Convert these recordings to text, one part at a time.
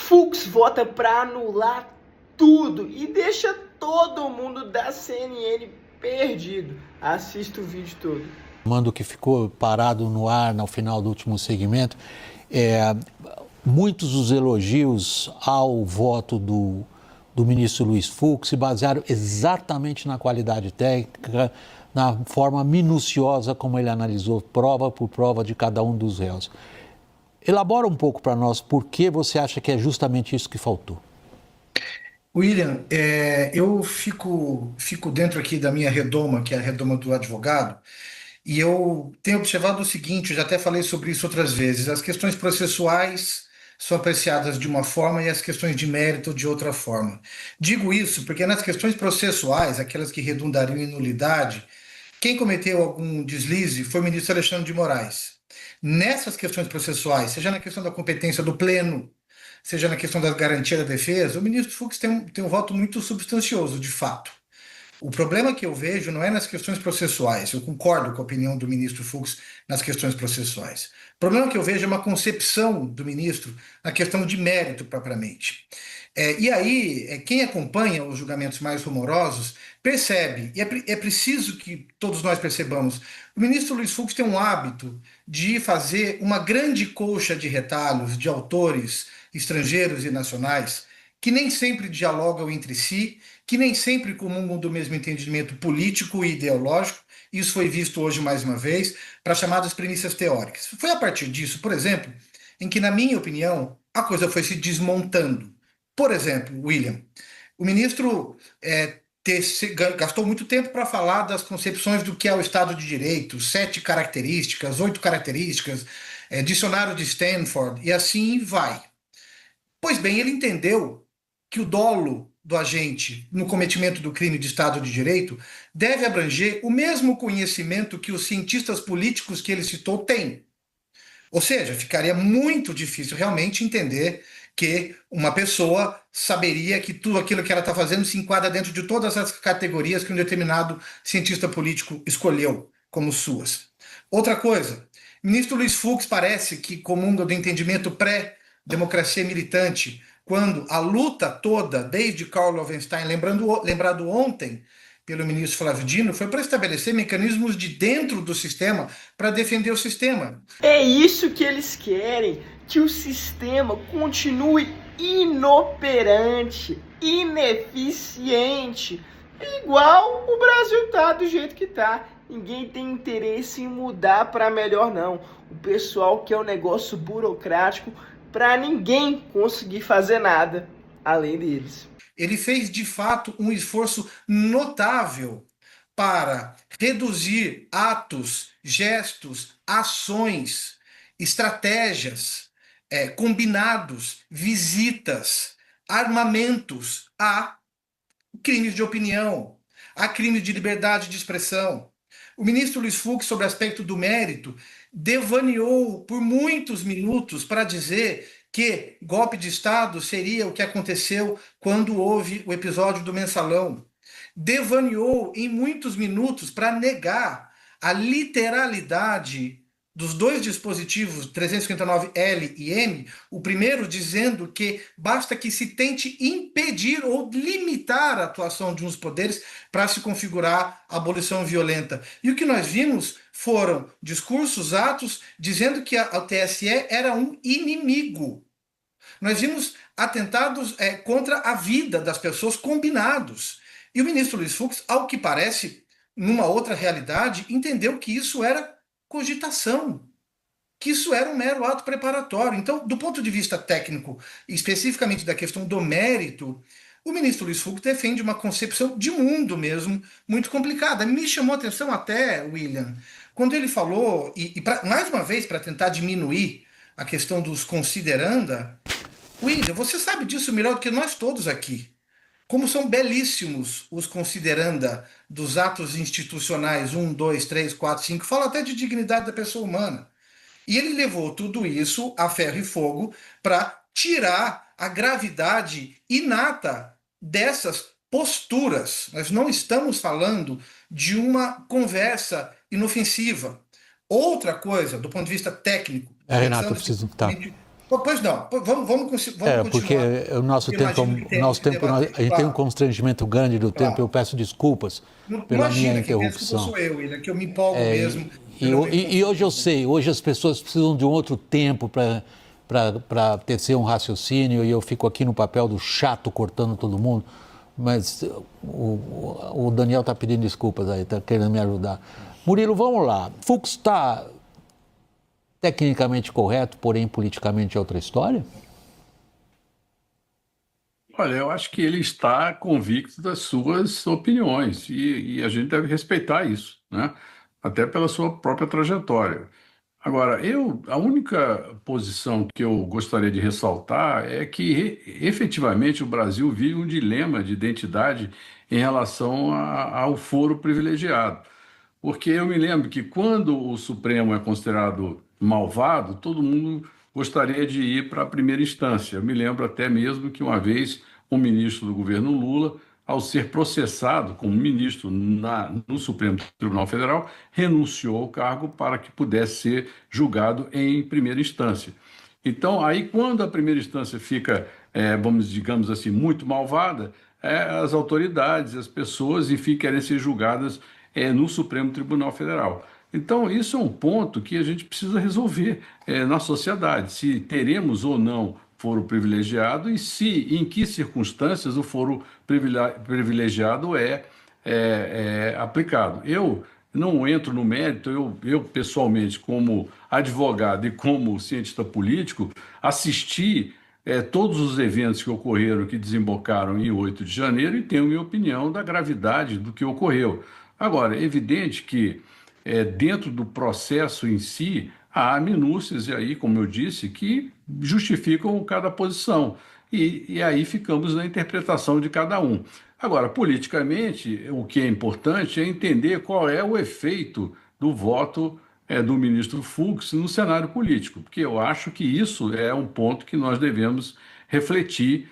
Fux vota para anular tudo e deixa todo mundo da CNN perdido. Assista o vídeo todo. Mando que ficou parado no ar no final do último segmento, muitos dos elogios ao voto do ministro Luiz Fux se basearam exatamente na qualidade técnica, na forma minuciosa como ele analisou prova por prova de cada um dos réus. Elabora um pouco para nós por que você acha que é justamente isso que faltou. William, eu fico dentro aqui da minha redoma, que é a redoma do advogado, e eu tenho observado o seguinte, eu já até falei sobre isso outras vezes, as questões processuais são apreciadas de uma forma e as questões de mérito de outra forma. Digo isso porque nas questões processuais, aquelas que redundariam em nulidade, quem cometeu algum deslize foi o ministro Alexandre de Moraes. Nessas questões processuais, seja na questão da competência do pleno, seja na questão da garantia da defesa, o ministro Fux tem um voto muito substancioso, de fato. O problema que eu vejo não é nas questões processuais, eu concordo com a opinião do ministro Fux nas questões processuais. O problema que eu vejo é uma concepção do ministro na questão de mérito propriamente. E aí, quem acompanha os julgamentos mais rumorosos percebe, e é preciso que todos nós percebamos, o ministro Luiz Fux tem um hábito de fazer uma grande colcha de retalhos de autores estrangeiros e nacionais que nem sempre dialogam entre si, que nem sempre comungam do mesmo entendimento político e ideológico. Isso foi visto hoje mais uma vez para chamadas premissas teóricas. Foi a partir disso, por exemplo, em que, na minha opinião, a coisa foi se desmontando. Por exemplo, William, o ministro gastou muito tempo para falar das concepções do que é o Estado de Direito, 7 características, 8 características, dicionário de Stanford, e assim vai. Pois bem, ele entendeu que o dolo do agente no cometimento do crime de Estado de Direito deve abranger o mesmo conhecimento que os cientistas políticos que ele citou têm. Ou seja, ficaria muito difícil realmente entender que uma pessoa saberia que tudo aquilo que ela está fazendo se enquadra dentro de todas as categorias que um determinado cientista político escolheu como suas. Outra coisa, o ministro Luiz Fux parece que comunga do entendimento pré-democracia militante, quando a luta toda, desde Karl Loewenstein, lembrado ontem pelo ministro Flávio Dino, foi para estabelecer mecanismos de dentro do sistema para defender o sistema. É isso que eles querem, que o sistema continue inoperante, ineficiente, igual o Brasil tá do jeito que tá. Ninguém tem interesse em mudar para melhor, não. O pessoal quer um negócio burocrático para ninguém conseguir fazer nada além deles. Ele fez, de fato, um esforço notável para reduzir atos, gestos, ações, estratégias, combinados, visitas, armamentos a crimes de opinião, a crimes de liberdade de expressão. O ministro Luiz Fux, sobre o aspecto do mérito, devaneou por muitos minutos para dizer que golpe de Estado seria o que aconteceu quando houve o episódio do Mensalão. Devaneou em muitos minutos para negar a literalidade dos dois dispositivos 359L e M, o primeiro dizendo que basta que se tente impedir ou limitar a atuação de uns poderes para se configurar a abolição violenta. E o que nós vimos foram discursos, atos, dizendo que o TSE era um inimigo. Nós vimos atentados contra a vida das pessoas combinados. E o ministro Luiz Fux, ao que parece, numa outra realidade, entendeu que isso era cogitação, que isso era um mero ato preparatório. Então, do ponto de vista técnico, especificamente da questão do mérito, o ministro Luiz Fux defende uma concepção de mundo mesmo muito complicada. Me chamou a atenção até, William, quando ele falou, mais uma vez para tentar diminuir a questão dos consideranda, William, você sabe disso melhor do que nós todos aqui. Como são belíssimos os consideranda dos atos institucionais 1, 2, 3, 4, 5, fala até de dignidade da pessoa humana. E ele levou tudo isso a ferro e fogo para tirar a gravidade inata dessas posturas. Nós não estamos falando de uma conversa inofensiva. Outra coisa, do ponto de vista técnico... Renato, eu preciso... Tá. Pois não, vamos Porque continuar. o nosso Eu tempo, imagino que o nosso temos que tempo, debater. a gente tem um Claro, constrangimento grande do tempo. claro. Eu peço desculpas pela minha Imagina, quem desculpa interrupção. sou eu, William, que eu me empolgo mesmo E, pelo meu e hoje eu conteúdo. sei, hoje as pessoas precisam de um outro tempo para tecer um raciocínio e eu fico aqui no papel do chato cortando todo mundo. Mas o Daniel está pedindo desculpas aí, está querendo me ajudar. Murilo, vamos lá. Fux está tecnicamente correto, porém politicamente é outra história? Olha, eu acho que ele está convicto das suas opiniões e a gente deve respeitar isso, né? Até pela sua própria trajetória. Agora, a única posição que eu gostaria de ressaltar é que efetivamente o Brasil vive um dilema de identidade em relação ao foro privilegiado. Porque eu me lembro que quando o Supremo é considerado malvado, todo mundo gostaria de ir para a primeira instância. Eu me lembro até mesmo que uma vez um ministro do governo Lula, ao ser processado como ministro no Supremo Tribunal Federal, renunciou ao cargo para que pudesse ser julgado em primeira instância. Então, aí quando a primeira instância fica, digamos assim, muito malvada, as autoridades, as pessoas, enfim, querem ser julgadas no Supremo Tribunal Federal. Então, isso é um ponto que a gente precisa resolver na sociedade, se teremos ou não foro privilegiado e em que circunstâncias o foro privilegiado é aplicado. Eu não entro no mérito, eu pessoalmente, como advogado e como cientista político, assisti todos os eventos que ocorreram, que desembocaram em 8 de janeiro e tenho minha opinião da gravidade do que ocorreu. Agora, é evidente que dentro do processo em si, há minúcias, e aí, como eu disse, que justificam cada posição. E aí ficamos na interpretação de cada um. Agora, politicamente, o que é importante é entender qual é o efeito do voto do ministro Fux no cenário político, porque eu acho que isso é um ponto que nós devemos refletir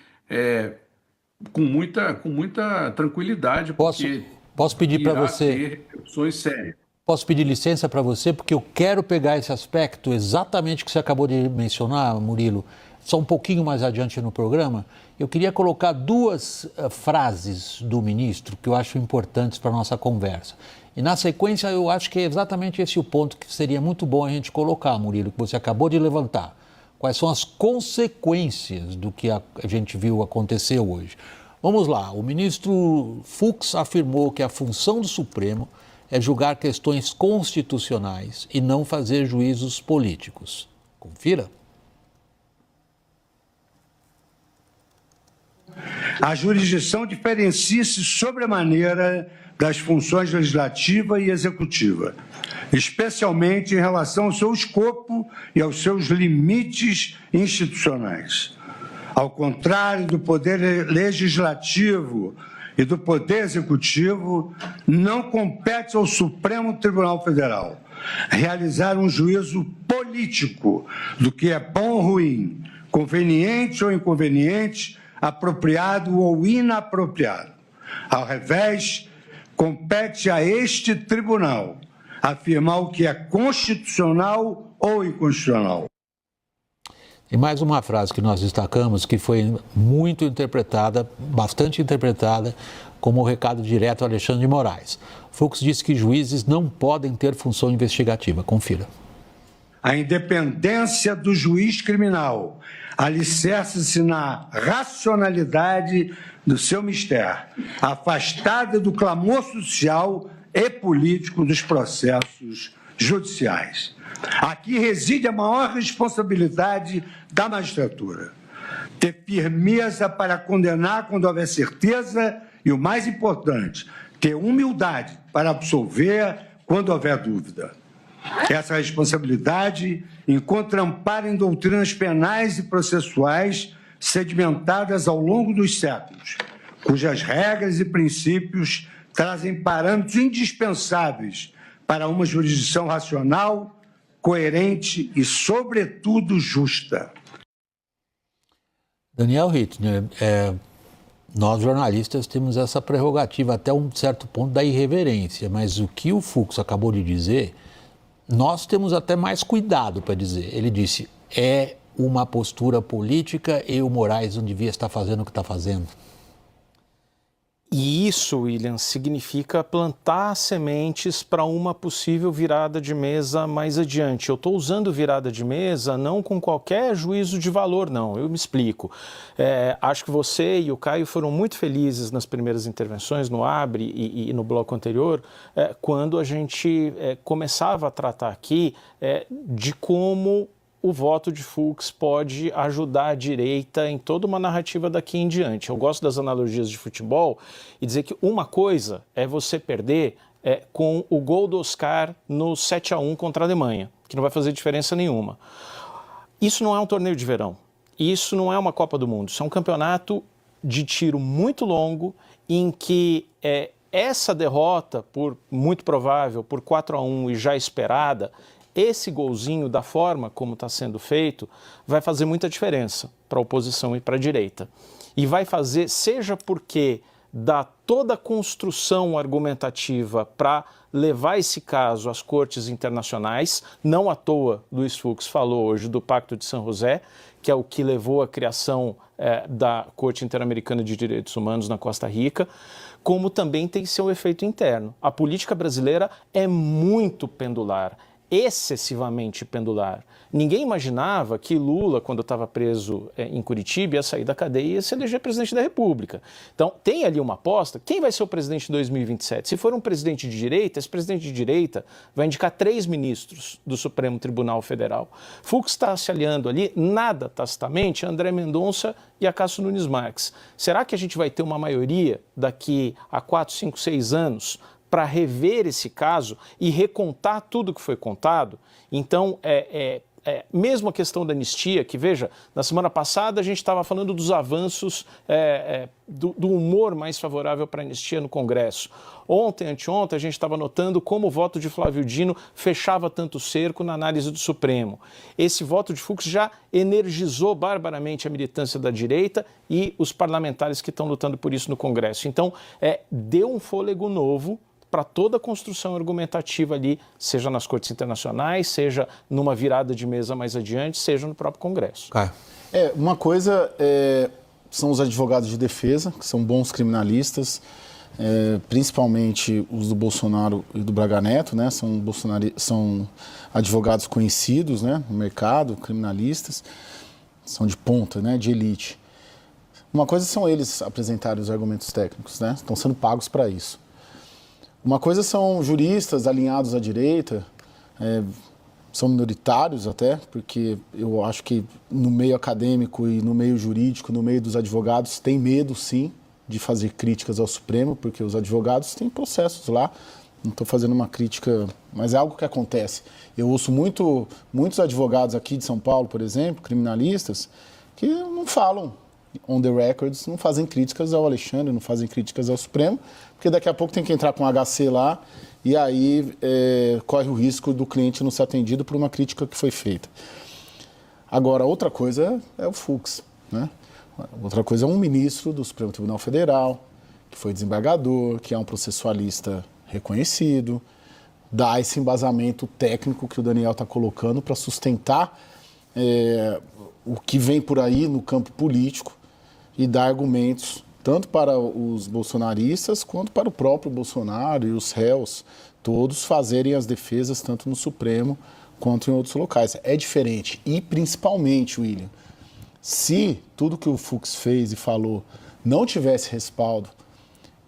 com muita tranquilidade, porque Posso pedir para irá você. ter repercussões sérias. Posso pedir licença para você, porque eu quero pegar esse aspecto exatamente que você acabou de mencionar, Murilo, só um pouquinho mais adiante no programa. Eu queria colocar duas frases do ministro que eu acho importantes para a nossa conversa. E na sequência eu acho que é exatamente esse o ponto que seria muito bom a gente colocar, Murilo, que você acabou de levantar. Quais são as consequências do que a gente viu acontecer hoje? Vamos lá, o ministro Fux afirmou que a função do Supremo é julgar questões constitucionais e não fazer juízos políticos. Confira. A jurisdição diferencia-se sobremaneira das funções legislativa e executiva, especialmente em relação ao seu escopo e aos seus limites institucionais. Ao contrário do poder legislativo e do Poder Executivo, não compete ao Supremo Tribunal Federal realizar um juízo político do que é bom ou ruim, conveniente ou inconveniente, apropriado ou inapropriado. Ao revés, compete a este tribunal afirmar o que é constitucional ou inconstitucional. E mais uma frase que nós destacamos, que foi muito interpretada, bastante interpretada, como o recado direto a Alexandre de Moraes. Fux disse que juízes não podem ter função investigativa. Confira. A independência do juiz criminal alicerça-se na racionalidade do seu mistério, afastada do clamor social e político dos processos judiciais. Aqui reside a maior responsabilidade da magistratura. Ter firmeza para condenar quando houver certeza e, o mais importante, ter humildade para absolver quando houver dúvida. Essa responsabilidade encontra amparo em doutrinas penais e processuais sedimentadas ao longo dos séculos, cujas regras e princípios trazem parâmetros indispensáveis para uma jurisdição racional, coerente e, sobretudo, justa. Daniel Rittner, nós jornalistas temos essa prerrogativa até um certo ponto da irreverência, mas o que o Fux acabou de dizer, nós temos até mais cuidado para dizer. Ele disse, é uma postura política e o Moraes não devia estar fazendo o que está fazendo? E isso, William, significa plantar sementes para uma possível virada de mesa mais adiante. Eu estou usando virada de mesa não com qualquer juízo de valor, não. Eu me explico. Acho que você e o Caio foram muito felizes nas primeiras intervenções, no Abre e no bloco anterior, quando a gente começava a tratar aqui de como o voto de Fux pode ajudar a direita em toda uma narrativa daqui em diante. Eu gosto das analogias de futebol e dizer que uma coisa é você perder com o gol do Oscar no 7-1 contra a Alemanha, que não vai fazer diferença nenhuma. Isso não é um torneio de verão, isso não é uma Copa do Mundo, isso é um campeonato de tiro muito longo em que essa derrota, muito provável, por 4-1 e já esperada, esse golzinho, da forma como está sendo feito, vai fazer muita diferença para a oposição e para a direita. E vai fazer, seja porque dá toda a construção argumentativa para levar esse caso às cortes internacionais, não à toa Luiz Fux falou hoje do Pacto de San José, que é o que levou à criação da Corte Interamericana de Direitos Humanos na Costa Rica, como também tem seu efeito interno. A política brasileira é muito pendular, excessivamente pendular. Ninguém imaginava que Lula, quando estava preso em Curitiba, ia sair da cadeia e ia se eleger presidente da República. Então, tem ali uma aposta. Quem vai ser o presidente em 2027? Se for um presidente de direita, esse presidente de direita vai indicar 3 ministros do Supremo Tribunal Federal. Fux está se aliando ali, nada tacitamente, a André Mendonça e a Cássio Nunes Marques. Será que a gente vai ter uma maioria daqui a 4, 5, 6 anos para rever esse caso e recontar tudo que foi contado? Então, mesmo a questão da anistia, que veja, na semana passada a gente estava falando dos avanços do humor mais favorável para a anistia no Congresso. Ontem, anteontem, a gente estava notando como o voto de Flávio Dino fechava tanto cerco na análise do Supremo. Esse voto de Fux já energizou barbaramente a militância da direita e os parlamentares que estão lutando por isso no Congresso. Então, deu um fôlego novo para toda a construção argumentativa ali, seja nas cortes internacionais, seja numa virada de mesa mais adiante, seja no próprio Congresso. Uma coisa são os advogados de defesa, que são bons criminalistas, principalmente os do Bolsonaro e do Braga Neto, né? São advogados conhecidos, né, no mercado, criminalistas, são de ponta, né, de elite. Uma coisa são eles apresentarem os argumentos técnicos, né? Estão sendo pagos para isso. Uma coisa são juristas alinhados à direita, são minoritários até, porque eu acho que no meio acadêmico e no meio jurídico, no meio dos advogados, tem medo sim de fazer críticas ao Supremo, porque os advogados têm processos lá, não estou fazendo uma crítica, mas é algo que acontece. Eu ouço muitos advogados aqui de São Paulo, por exemplo, criminalistas, que não falam on the records, não fazem críticas ao Alexandre, não fazem críticas ao Supremo, porque daqui a pouco tem que entrar com HC lá e aí corre o risco do cliente não ser atendido por uma crítica que foi feita. Agora, outra coisa é o Fux, né? Outra coisa é um ministro do Supremo Tribunal Federal, que foi desembargador, que é um processualista reconhecido, dá esse embasamento técnico que o Daniel está colocando para sustentar o que vem por aí no campo político e dar argumentos tanto para os bolsonaristas quanto para o próprio Bolsonaro e os réus todos fazerem as defesas tanto no Supremo quanto em outros locais. É diferente e principalmente, William, se tudo que o Fux fez e falou não tivesse respaldo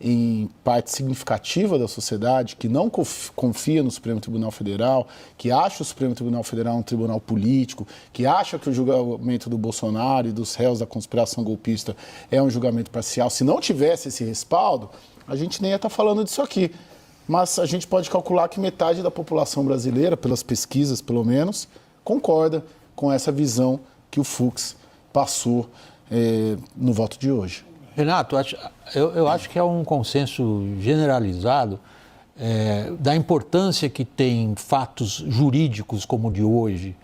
em parte significativa da sociedade, que não confia no Supremo Tribunal Federal, que acha o Supremo Tribunal Federal um tribunal político, que acha que o julgamento do Bolsonaro e dos réus da conspiração golpista é um julgamento parcial, se não tivesse esse respaldo, a gente nem ia estar falando disso aqui. Mas a gente pode calcular que metade da população brasileira, pelas pesquisas pelo menos, concorda com essa visão que o Fux passou no voto de hoje. Renato, eu acho que é um consenso generalizado da importância que tem fatos jurídicos como o de hoje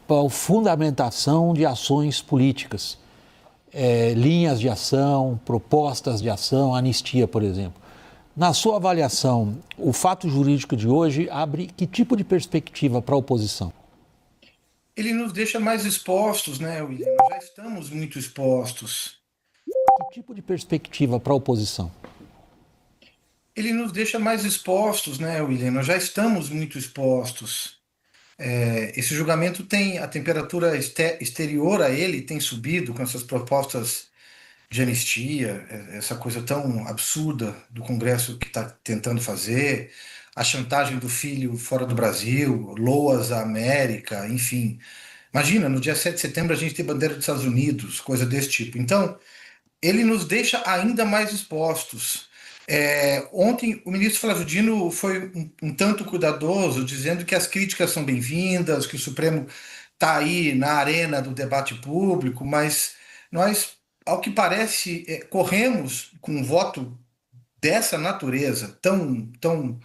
para a fundamentação de ações políticas, linhas de ação, propostas de ação, anistia, por exemplo. Na sua avaliação, o fato jurídico de hoje abre que tipo de perspectiva para a oposição? Ele nos deixa mais expostos, né, William? Nós já estamos muito expostos. Que tipo de perspectiva para a oposição? Ele nos deixa mais expostos, né, William? Nós já estamos muito expostos. Esse julgamento tem a temperatura exterior a ele tem subido com essas propostas de anistia, essa coisa tão absurda do Congresso que está tentando fazer, a chantagem do filho fora do Brasil, loas à América, enfim. Imagina, no dia 7 de setembro a gente tem bandeira dos Estados Unidos, coisa desse tipo. Então, ele nos deixa ainda mais expostos. Ontem, o ministro Flávio Dino foi um tanto cuidadoso, dizendo que as críticas são bem-vindas, que o Supremo está aí na arena do debate público, mas nós, ao que parece, corremos com um voto dessa natureza, tão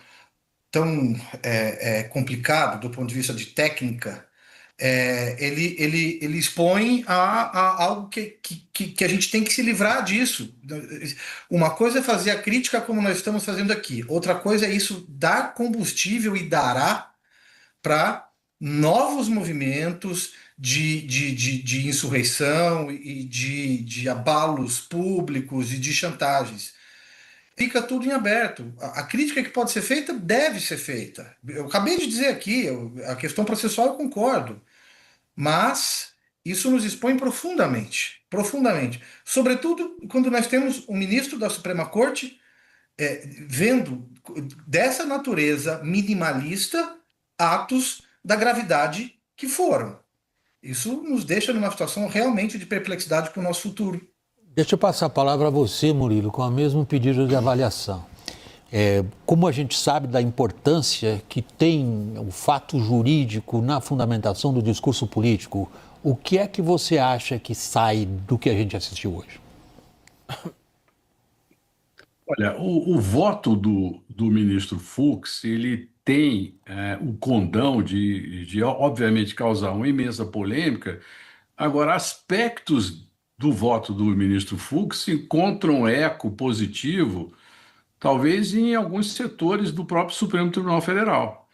complicado do ponto de vista de técnica, ele expõe a algo que a gente tem que se livrar disso. Uma coisa é fazer a crítica como nós estamos fazendo aqui, outra coisa é isso dar combustível e dará para novos movimentos de insurreição e de abalos públicos e de chantagens. Fica tudo em aberto. A crítica que pode ser feita deve ser feita. Eu acabei de dizer aqui, a questão processual eu concordo, mas isso nos expõe profundamente, profundamente. Sobretudo quando nós temos um ministro da Suprema Corte vendo dessa natureza minimalista atos da gravidade que foram. Isso nos deixa numa situação realmente de perplexidade para o nosso futuro. Deixa eu passar a palavra a você, Murilo, com o mesmo pedido de avaliação. Como a gente sabe da importância que tem o fato jurídico na fundamentação do discurso político, o que é que você acha que sai do que a gente assistiu hoje? Olha, o voto do ministro Fux, ele tem o condão de, obviamente, causar uma imensa polêmica. Agora, aspectos do voto do ministro Fux encontram eco positivo, talvez em alguns setores do próprio Supremo Tribunal Federal.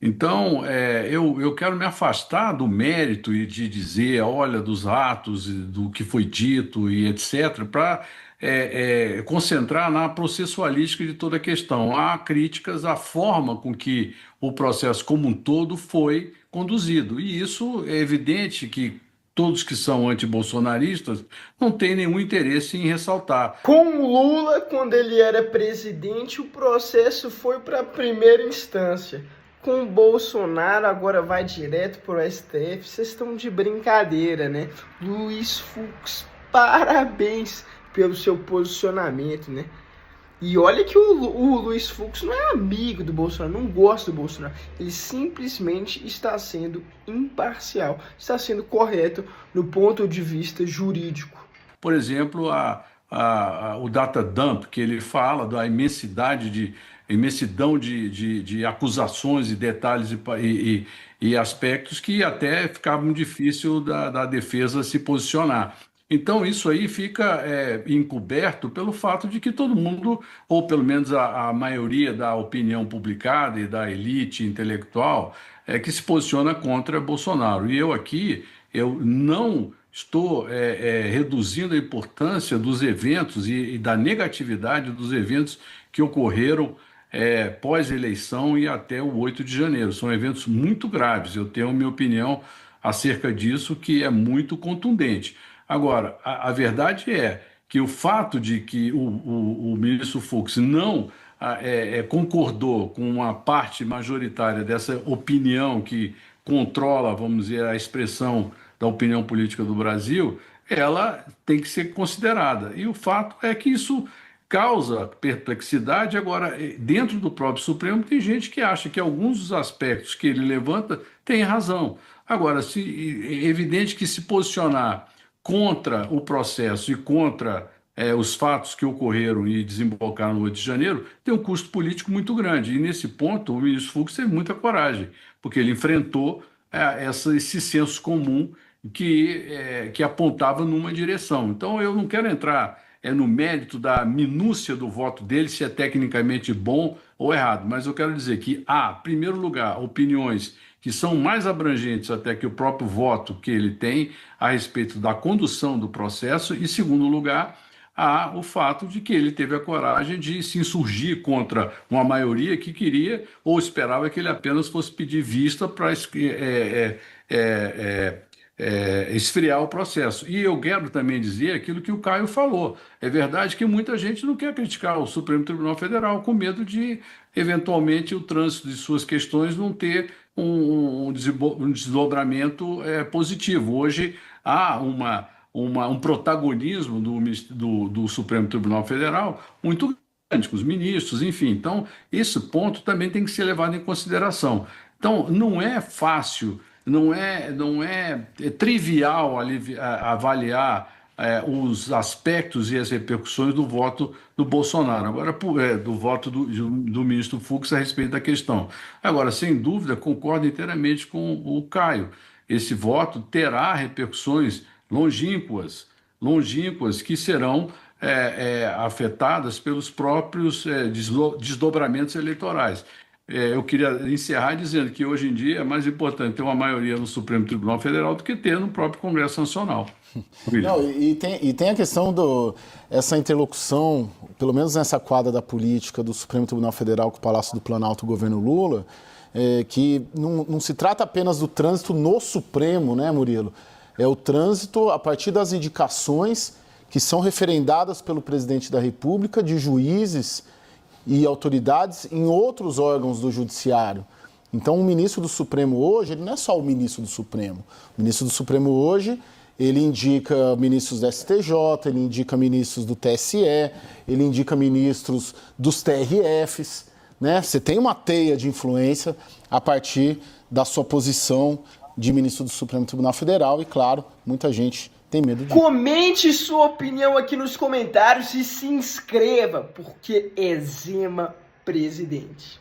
Então, eu quero me afastar do mérito e de dizer, olha, dos atos, do que foi dito e etc., para concentrar na processualística de toda a questão. Há críticas à forma com que o processo como um todo foi conduzido. E isso é evidente que todos que são antibolsonaristas não têm nenhum interesse em ressaltar. Com o Lula, quando ele era presidente, o processo foi para a primeira instância. Com o Bolsonaro, agora vai direto para o STF. Vocês estão de brincadeira, né? Luiz Fux, parabéns pelo seu posicionamento, né? E olha que o Luiz Fux não é amigo do Bolsonaro, não gosta do Bolsonaro. Ele simplesmente está sendo imparcial, está sendo correto no ponto de vista jurídico. Por exemplo, o data dump, que ele fala da imensidão de acusações e detalhes e aspectos que até ficava difícil da defesa se posicionar. Então, isso aí fica encoberto pelo fato de que todo mundo, ou pelo menos a maioria da opinião publicada e da elite intelectual, que se posiciona contra Bolsonaro. E eu não estou reduzindo a importância dos eventos e da negatividade dos eventos que ocorreram pós-eleição e até o 8 de janeiro. São eventos muito graves. Eu tenho minha opinião acerca disso, que é muito contundente. Agora, a verdade é que o fato de que o ministro Fux não concordou com uma parte majoritária dessa opinião que controla, vamos dizer, a expressão da opinião política do Brasil, ela tem que ser considerada. E o fato é que isso causa perplexidade. Agora, dentro do próprio Supremo, tem gente que acha que alguns dos aspectos que ele levanta têm razão. Agora, é evidente que se posicionar contra o processo e contra os fatos que ocorreram e desembocaram no 8 de janeiro, tem um custo político muito grande. E, nesse ponto, o ministro Fux teve muita coragem, porque ele enfrentou esse senso comum que apontava numa direção. Então, eu não quero entrar no mérito da minúcia do voto dele, se é tecnicamente bom ou errado, mas eu quero dizer que há, em primeiro lugar, opiniões que são mais abrangentes até que o próprio voto que ele tem a respeito da condução do processo, e, segundo lugar, há o fato de que ele teve a coragem de se insurgir contra uma maioria que queria ou esperava que ele apenas fosse pedir vista para esfriar o processo. E eu quero também dizer aquilo que o Caio falou. É verdade que muita gente não quer criticar o Supremo Tribunal Federal com medo de, eventualmente, o trânsito de suas questões não ter um desdobramento positivo. Hoje há um protagonismo do Supremo Tribunal Federal muito grande, com os ministros, enfim. Então, esse ponto também tem que ser levado em consideração. Então, não é fácil, não é trivial avaliar os aspectos e as repercussões do voto do Bolsonaro, agora do voto do ministro Fux a respeito da questão. Agora, sem dúvida, concordo inteiramente com o Caio. Esse voto terá repercussões longínquas que serão afetadas pelos próprios desdobramentos eleitorais. Eu queria encerrar dizendo que hoje em dia é mais importante ter uma maioria no Supremo Tribunal Federal do que ter no próprio Congresso Nacional. Não, e tem a questão essa interlocução, pelo menos nessa quadra da política do Supremo Tribunal Federal com o Palácio do Planalto, o governo Lula, que não se trata apenas do trânsito no Supremo, né, Murilo? É o trânsito a partir das indicações que são referendadas pelo presidente da República de juízes e autoridades em outros órgãos do judiciário. Então, o ministro do Supremo hoje, ele não é só o ministro do Supremo. O ministro do Supremo hoje, ele indica ministros do STJ, ele indica ministros do TSE, ele indica ministros dos TRFs, né? Você tem uma teia de influência a partir da sua posição de ministro do Supremo Tribunal Federal e, claro, muita gente tem medo disso. Comente sua opinião aqui nos comentários e se inscreva, porque é Zema presidente.